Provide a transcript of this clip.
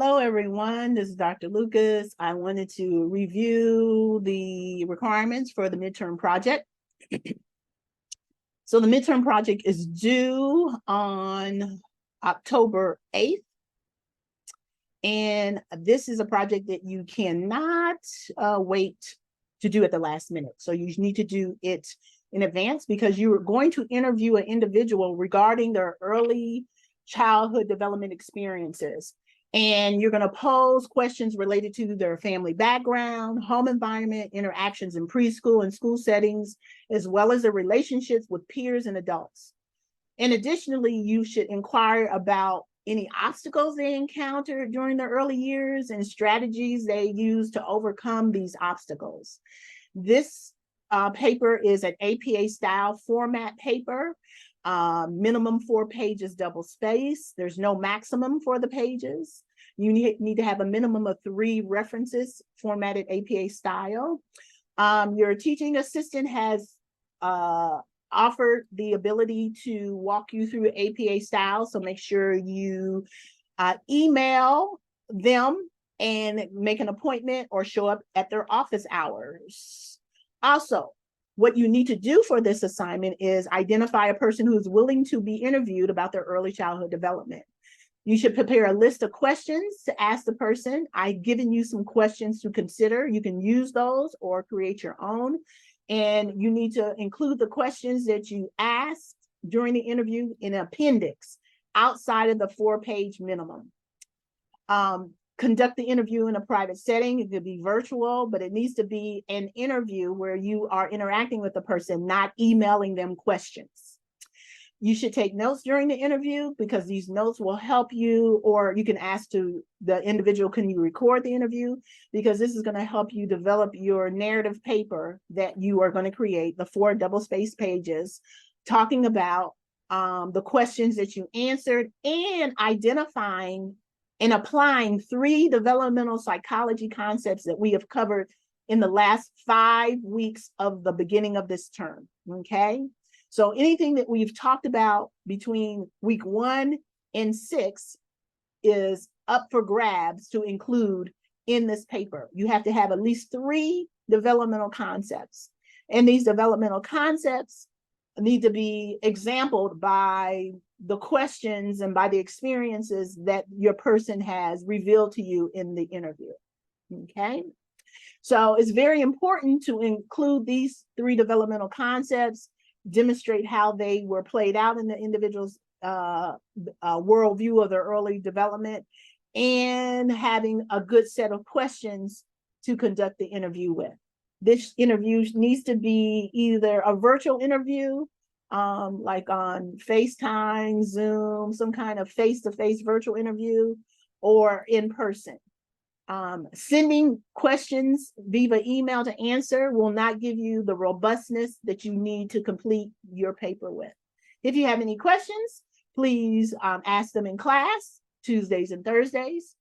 Hello, everyone. This is Dr. Lucas. I wanted to review the requirements for the midterm project. So the midterm project is due on October 8th. And this is a project that you cannot wait to do at the last minute. So you need to do it in advance because you are going to interview an individual regarding their early childhood development experiences. And you're going to pose questions related to their family background, home environment, interactions in preschool and school settings, as well as their relationships with peers and adults. And additionally, you should inquire about any obstacles they encountered during their early years and strategies they use to overcome these obstacles. This paper is an APA style format paper. Minimum 4 pages, double space. There's no maximum for the pages. You need to have a minimum of 3 references formatted APA style. Your teaching assistant has offered the ability to walk you through APA style, so make sure you email them and make an appointment or show up at their office hours. Also, what you need to do for this assignment is identify a person who is willing to be interviewed about their early childhood development. You should prepare a list of questions to ask the person. I've given you some questions to consider. You can use those or create your own. And you need to include the questions that you asked during the interview in an appendix outside of the 4-page minimum. Conduct the interview in a private setting. It could be virtual, but it needs to be an interview where you are interacting with the person, not emailing them questions. You should take notes during the interview because these notes will help you, or you can ask to the individual, can you record the interview? Because this is going to help you develop your narrative paper that you are going to create, the 4 double-spaced pages, talking about the questions that you answered and identifying and applying 3 developmental psychology concepts that we have covered in the last 5 weeks of the beginning of this term, okay? So anything that we've talked about between week 1 and 6 is up for grabs to include in this paper. You have to have at least 3 developmental concepts. And these developmental concepts need to be exampled by the questions and by the experiences that your person has revealed to you in the interview, okay? So it's very important to include these 3 developmental concepts, demonstrate how they were played out in the individual's worldview of their early development, and having a good set of questions to conduct the interview with. This interview needs to be either a virtual interview, like on FaceTime, Zoom, some kind of face-to-face virtual interview, or in person. Sending questions via email to answer will not give you the robustness that you need to complete your paper with. If you have any questions, please ask them in class Tuesdays and Thursdays.